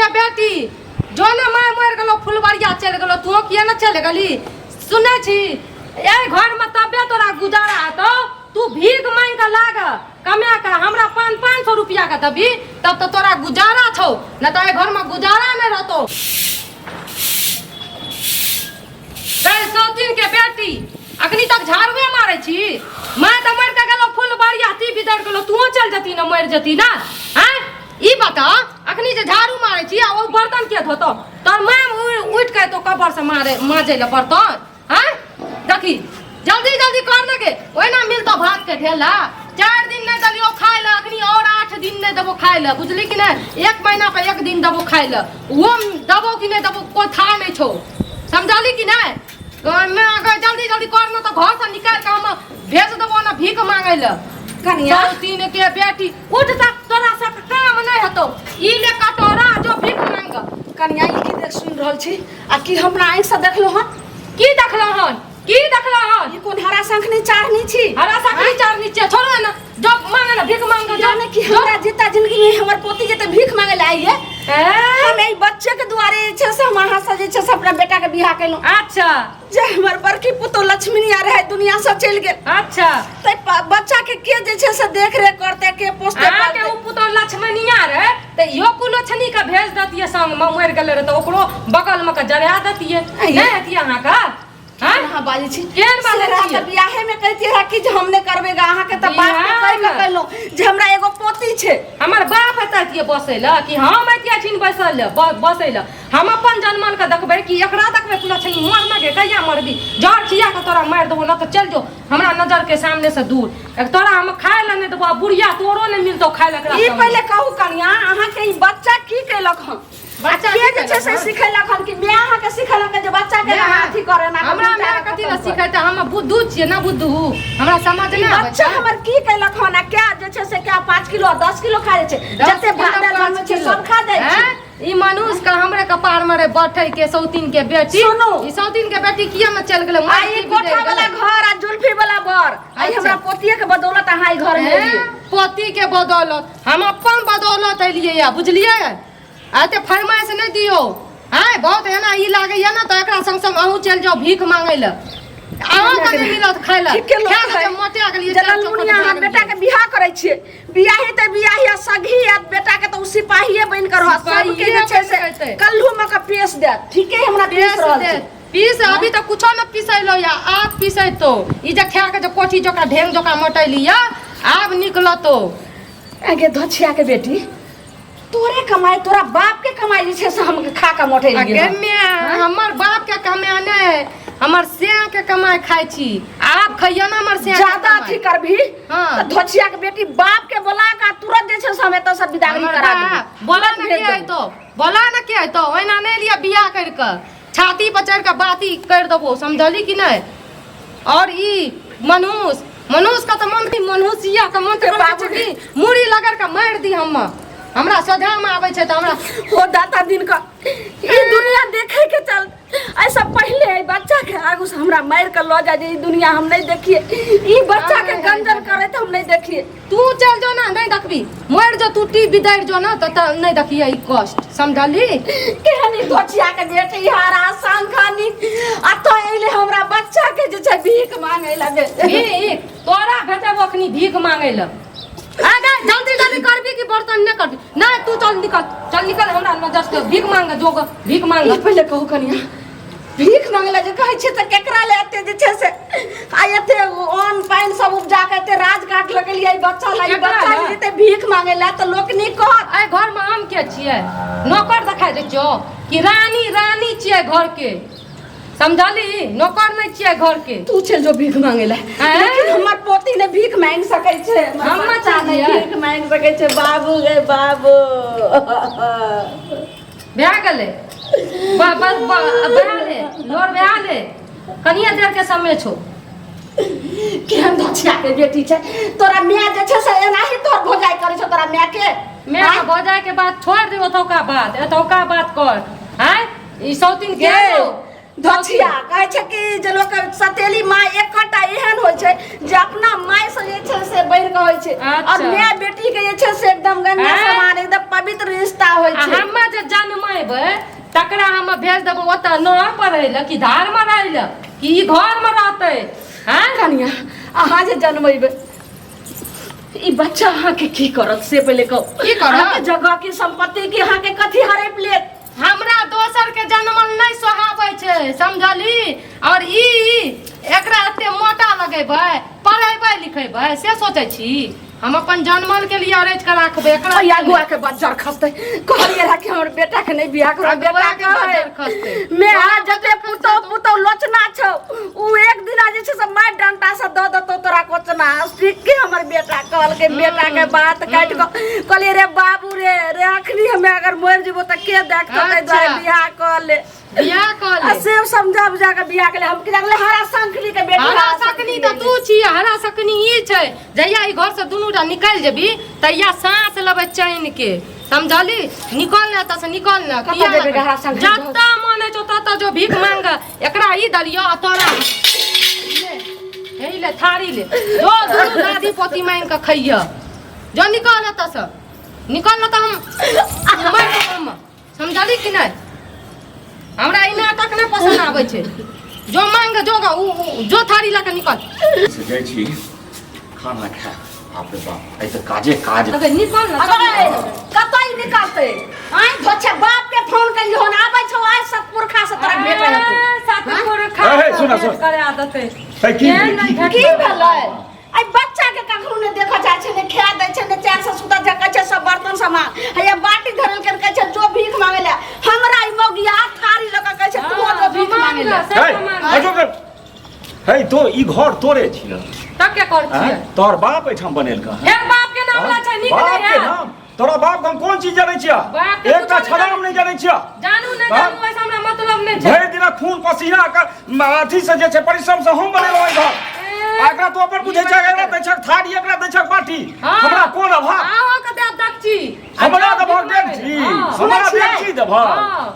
के बेटी जो ना मैं मर गलो फुलबरिया चल गलो तू किया ना चल गली सुने छी ए घर में तबे तोरा गुजारा तो तू भीख मांग के लाग कमा के हमरा 500 रुपया का दबी तब तो तोरा गुजारा छौ न तो घर में गुजारा नहीं रहतो सौतीन के बेटी अखनी तक झाड़ुए मारे छी मैं तो मर के गलो फुलबरिया ती बिदर गलो तू चल जती ना मर जती ना हैं ई बता अखनी जे झाड़ू मारे छी आ ओ बर्तन के धोतो तोर मैं उठ के तो कबर से मारे माजे ले बर्तन हैं देखी जल्दी जल्दी कर लगे ओए ना मिलतो भात के ढेला 4 दिन नहीं दलियो खाए ला अखनी और 8 दिन नहीं दबो खाए ला बुझली कि नहीं 1 महीना पे 1 दिन दबो खाए ला वो दबो कि नहीं दबो को था नहीं छो समझाली कि नहीं मैं अगर जल्दी जल्दी करना तो घर से निकाल के हम भेज देबो ना भीख मांगे ला कनिया तीन के बेटी उठ जा तोरा से काम नहीं हतो ई ले कटोरा जो भीख मांग कनिया ई की देख सुन रहल छी आ की हमरा आंख से देखलो हन की देखलो हन ई कोन हरा शंखनी चारनी छी हरा शंखनी चारनी छी छोड़ो ना जो मांगे ना भीख मांग जाने की हमरा जितना जिंदगी में हमर पोती जते भीख मांगे ले आई है हम ई बच्चे के दुआरे छे से हम से जे छे से अपना बेटा के बियाह कैलो अच्छा जे हमर बड़की पुतो लक्ष्मी आ रहे दुनिया से चल गेल अच्छा त बच्चा के जे छे से देख रेख करते के पोसते के उ पुतो लक्ष्मी आ रहे त यो कुलो छनी का भेज दतिए संग में मर गेल रहे त ओकरो बगल में का जरा दतिए नहीं हतिए हां का हां बाजी छी केन बाजी छी बियाहे में कहती है कि हमने करबेगा अहाँ के त बाप के कह के कहलो जे हमरा एगो पोती छे हमर बाप हतिए बसैला कि हम हतिए छिन बसैला हम अपन जन्मन के देखबै कि एकरा देखबै कुला छनी मर ना गे कहिया मरबी जड़ खिया के तोरा मार देबो ना तो चल जो हमरा नजर के सामने से दूर एक तोरा हम खाए ल नहीं देबो बुढ़िया तोरो नहीं मिलतो खाए ल एकरा ई पहले कहू कनिया अहाँ के ई बच्चा की कैलक हम बच्चा के जे से सिखैलक हन कि मैं अहाँ के सिखैलक जे बच्चा के हाथी करे ना हमरा मैं कथि ल सिखैते हम बुद्धू छियै ना बुद्धू हमरा समझ नहीं आबै बच्चा हमर की कैलक हन क्या जे छै से क्या 5 किलो 10 किलो खाए छै जते भात दाल में छै सब खा जाय छै ई मनुष्य का हमरे कपार में बैठे के सौतीन के बेटी ई सौतीन के बेटी किया में चल गेले आई कोठा वाला घर आ जुल्फी वाला बर आई हमरा पोतिये के बदौलत अहाँ ई घर में एलिए पोती के बदौलत हम अपन बदौलत एलिए या बुझलिए आते फरमाइश नहीं दियो हां बहुत है ना ई लागे या ना तो एकरा संग संग अहू चल जाओ भीख मांगे ल आहो के मिलत खाय ल खा के मोटे गेलिए जनमुनिया हम बेटा के बियाह करे छिए बियाही त बियाही सगी आ बेटा के तो सिपाहीए बन कर रह सब के जे छै से कल्हू में का पेश दे ठीक है हमरा पेश रहल छै पीस अभी तो कुछो न पिसैलो या आप पिसै तो ई जे खा के जो कोठी जोका ढेंग जोका मोटैली या आब निकलो तो आगे धछिया के बेटी तोरे कमाई तोरा बाप के कमाई जे छै से हम खा के मोटे गेल अगे मैं हमर बाप के कमाई नै हमर सें के कमाई खाइ छी आप खइया ना हमर सें ज्यादा अथी करभी हां धछिया के बेटी बाप के बोला का तुरंत जे छै समय तो सब विदागरी करा दे बोला न के आई तो बोला न के आई तो ओइना नै लिया बियाह कर के छाती पर चढ़ के बाती कर देबो समझली कि नहीं और ई मनुष्य का तो मंत्री मनुष्यया का मंत्री बाबूजी मुड़ी लगर के मार दी हमरा सोझा में आवे छै त हमरा हो दाता दिन का ई दुनिया देखे के चल ऐसा पहले बच्चा के आगू से हमरा मार के लो जा जे ई दुनिया हम नहीं देखिए ई बच्चा के गंजन करे त हम नहीं देखिए तू चल जो ना नहीं देखबी मर जो तू टी बिदार जो ना त नहीं देखिए ई कष्ट समझली केहनी धोचिया के बेटी हारा संखानी आ तो एले हमरा बच्चा के जे छै भीख मांगे ला दे भीख तोरा भेटब अखनी भीख मांगे ला आगे जल्दी जल्दी करबी कि बर्तन न करबी ना तू चल निकल हमरा नजर से भीख मांग जोग भीख मांग पहले कहू कनिया भीख मांगला जे कहै छै त केकरा ले एते जे छै से आयते ऑन पाइन सब उपजा के एते राज काट लगलिए बच्चा लाई बच्चा जेते भीख मांगेला त लोक नी कहत ए घर में हम के छिए नौकर देखाय दे छो कि रानी छिए घर के समझली नौकर नहीं छिए घर के तू चल जो भीख मांगेला लेकिन हमर पोती ने भीख मांग सकै छै हम चाहे भीख मांग सकै छै बाबू गे बाबू ब्याह गले बयाले लोर बयाले कनिया देर के समय छो केहन धछिया के बेटी छै तोरा माय जे छै से एनाही तोर भोजाई करे छौ तोरा माय के मैं भोजाई के बात छोड़ दे ओतौका बात कर हैं ई सौतीन के धछिया कहै छै कि जे लोक सतेली माय एकटा एहन होय छै जे अपना माय से जे छै से बढ़ के होय छै और माय बेटी के जे छै से एकदम गंगा समान एकदम पवित्र रिश्ता होय छै हम्मे जे जन्म देबै तकरा हम भेज देबै ओतऽ नहर पर रहै कि धार में रहै कि ई घर में रहतै। हैं कनिया अहाँ जे जन्मेबै ई बच्चा अहाँ के की करत से पहले कहू। की करत? अहाँ के जगह की संपत्ति की अहाँ के कथी हड़प लेत? हमरा दोसर के जन्मल नहीं सोहाबै छै समझली। और ई एकरा एते मोटा लगेबै पढ़ेबै लिखेबै से सोचै छी। हम अपन जन्मल के लिए अरेंज करा रखबै एकरा या गुआ के बच्चा खसते कहलिए रहा कि हमर बेटा के नहीं बियाह करो। बेटा के खसते मैं आ जते पुतो लोचना छौ उ एक दिन जे छै से मार डंटा से द दतो तोरा कोचना सीख के हमर बेटा कहल के बेटा के बात काट के कहलिए रे बाबू रे अखनी हमें अगर मर जेबो त के देखतो तै द्वारे बियाह कर ले। बियाह कर ले से समझा बुझा के बियाह के ले हम के लगले हरा संखली के बेटी हरा सकनी त तू छी। हरा सकनी ई छै जहिया ई घर से दुनूटा निकल जेबी तहिया सांस लेबै चैन के समझली। निकल ले त से निकल ले कतऽ जेबै हरा संखली? जत्ता मने छौ तत्ता जो भीख मांग एकरा ई दलियो तोरा हे ले थारी ले जो दुनू दादी पोती मांग के खइया जो निकल त से निकल न त हम समझली कि नहीं। हमरा ई नाटक नहीं पसंद आवे छे। जो मांग जोगा जो थारी ला के निकल से जाइ छी खाना खा बाप रे बाप ऐ त काजे काज अबे निकल ना अरे कतई निकलते आइ धोछे बाप के फोन करियो न आबै छौ आइ सतपुरखा से तोरा भेट हेतौ। सातपुर खा सुना सुन करे आदत है की भेलै आई बच्चा के कखनो ने देखा जाय छै ने खा दै छै ने चैन से सुता जका छै सब बर्तन सामान हैया बाटी धरल कर कहै छै जो भीख मांगे ले हमरा ई मौगिया थारी लगा कहै छै तू जो भीख मांगे ले। है तो ई घर तोरे छियै तब क्या कर छियै? तोर बाप एठाम बनेलका हे बाप के नाम ला छै निक बाप नहीं के है नाम तोरा बाप हम कोन चीज जानै छियै? बाप के एकटा कुछो छलाम नहीं जानै छियै? जानू नहीं जानू ऐसा हमरा मतलब नहीं छै। भरि दिन खून पसीना के अथी से जे छै परिश्रम से हम बनेलौ ई घर। एकरा तो अपन बुझै छै एकरा दै छै थारी एकरा दै छै बाटी हमरा कोन अभाव? आहो के देब दक्षी हमरा दबा देखी हमरा देखी दबा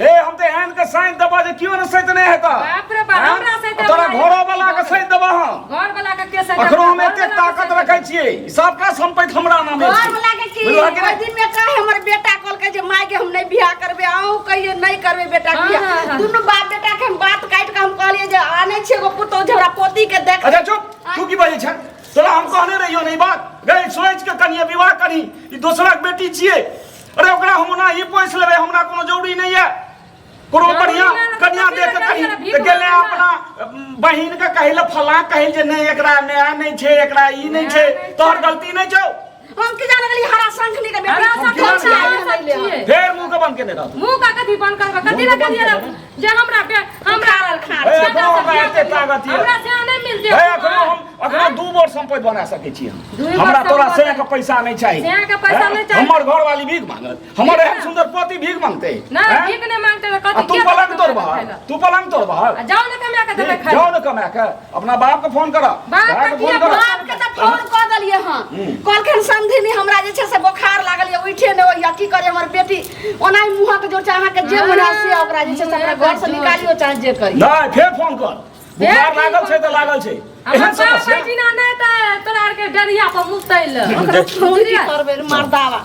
हे हम ते एहन के साइन दबा जे कियो न सहित नहीं हेता। बाप रे बाप हमरा सहित तोरा घरो वाला के सहित दबा हम घर वाला के सहित अखरो हम एते ताकत रखै छियै सबका संपत्ति हमरा नाम है। घर वाला के की ओइ दिन में कहे हमर बेटा कहल के जे माय के हम नहीं बियाह करबे आऊ कहिए नहीं करबे बेटा बियाह दुनु बाप बेटा के हम बात काट के हम कहलिए जे आने छै एगो पुतो झरा पोती के देख। अच्छा चुप तू की बाजै छै? तोरा हम कहने रहियो नहीं बात गई सोच के कनिए विवाह करी ई दोसरा के बेटी छियै। अरे ओकरा हम ना ही पोस लेबे हमरा कोनो जरूरी नहीं है कोनो बढ़िया कन्या देख के कही त गेले अपना बहिन के कहिले फला कहिल जे नहीं एकरा नया नहीं छै एकरा ई नहीं छै तोहर गलती नहीं छौ। हम के जाने गली हरा संखली के बेटा छियै फेर मुंह के बंद केने रहत मुंह का कथी बंद करबे कथी ला करिए जे हमरा ए अखनो हमरा एते ताकत है हमरा से नहीं मिल दे ए अखनो 2 बोर संपत्ति बना सकै छी हम। हमरा तोरा से के पैसा नहीं चाहिए से के पैसा नहीं चाहिए। हमर घर वाली भीख मांगत हमर एहन सुंदर पति भीख मांगते ना भीख नहीं मांगते तो कथी तू पलंग तोड़बा तू पलंग तोड़बा जाओ ना कमा के देबे खाए जाओ ना कमा के अपना बाप के फोन करा बाप के बाप के त फोन क देलिए हां कहलखन समझी नहीं हमरा जे छै से बुखार लागल ये उठे ने ओया की करे हमर बेटी ओनाई मुंह के जो चाहा के जे बना से ओकरा जे छै से अपना घर से निकालियो चाहे जे करी नहीं फेर फोन कर बुखार लागल छै त लागल छै एहन समस्या बेटी ना नहीं त तोरा के डरिया पर मुतैल ओकरा फोन की करबे मर्दावा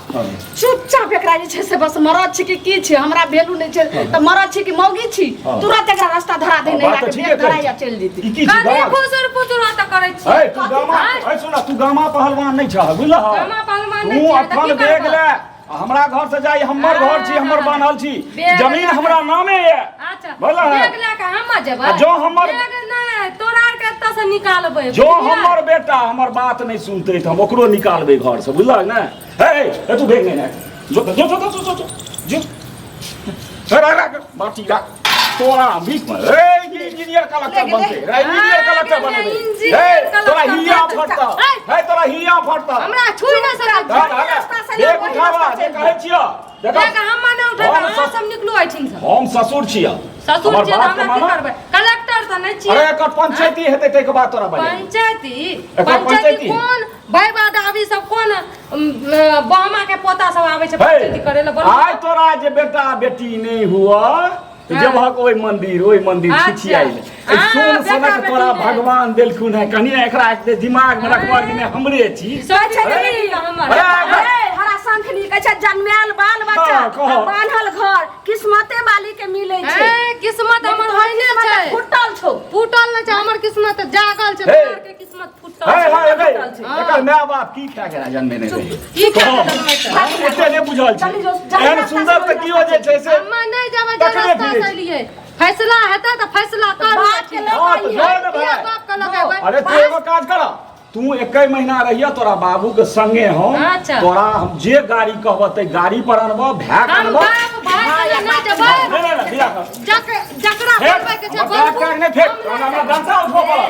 चुपचाप एकरा जे छै से बस मरद छी की छै हमरा भेलू नहीं छै त मरद छी की मौगी छी तुरंत एकरा रास्ता धरा दे नहीं लाके धराया चल जेती ई की छी कनी खुसर पुतुर त करै छी। ए तू गामा ए सुना तू गामा पहलवान नहीं छ बुझलह गामा पहलवान तू नहीं छै, अपन त की देख करबह? ले हमरा घर से जाई हमर घर छी हमर बान्हल छी जमीन हमरा नामे है अच्छा बोला बैग लेके हम जेबै जो हमर बैग नहीं तोरा के एत से निकालबै जो हमर बेटा हमर बात नहीं सुनते त हम ओकरो निकालबे घर से बुझलह ना। ए तू भेग नहीं जो जो जो जो जो जो रा बाटी रा तोरा बीच में ए इंजीनियर कलेक्टर बनते रे इंजीनियर कलेक्टर बनबे ए तोरा हिया फटता है तोरा हिया फटता हमरा छुई ना सकै देख उठावा जे कहै छियो देख हम माने उठेबे हम सब निकलू आइठिन से हम ससुर छियै ससुर छियै हमरा की करबै कलेक्टर त नहीं छियै। अरे एकर पंचायती हेतै तै के बाद तोरा बजे पंचायती कोन भाई बादावी सब कोन बहमा के पोता सब आबै छै पंचायती करे ले बोल आइ तोरा जे बेटा बेटी नहीं हुआ तो जबहक ओइ मंदिर छिछियाइल ए सोन सनक तोरा भगवान देलखुन है कनिया एकरा एते दिमाग में रखबा कि मैं हमरे छी हरा संखली कहै छै जन्मेल बाल बच्चा बान्हल घर किस्मते वाली के मिले छे किस्मत हमर होइने छै फुटल छौ फूटल न छै हमर किस्मत जागल छै हे। तोहर के किस्मत फूटल हे छै हे हे फुटल छै। एकर माय बाप की खा के जन्मे नहीं रही की कहत जन्मै छै हम एते नहीं बुझल छी चली जो, जा एहन रास्ता सुंदर से त की हो जे छै से हम्मे नहीं जेबै तखने रास्ता फिरै से छी। लिए फैसला हेतै त फैसला कर बात के ले हाँ, तो कहिए। जाए ना भाई। बाप के लगाबै अरे तू एगो काज कर तू एक महीना रहिया तोरा बाबू के संगे हम अच्छा। तोरा हम जे गाड़ी कहबते गाड़ी पर अनबो भैक हम अनबो बाप भाई के नहीं जेबै नहीं नहीं बिया कर जकरा फेक बोलबै के छै हमरा बोलबू नहीं फेक हमरा गंसा उठो पड़ा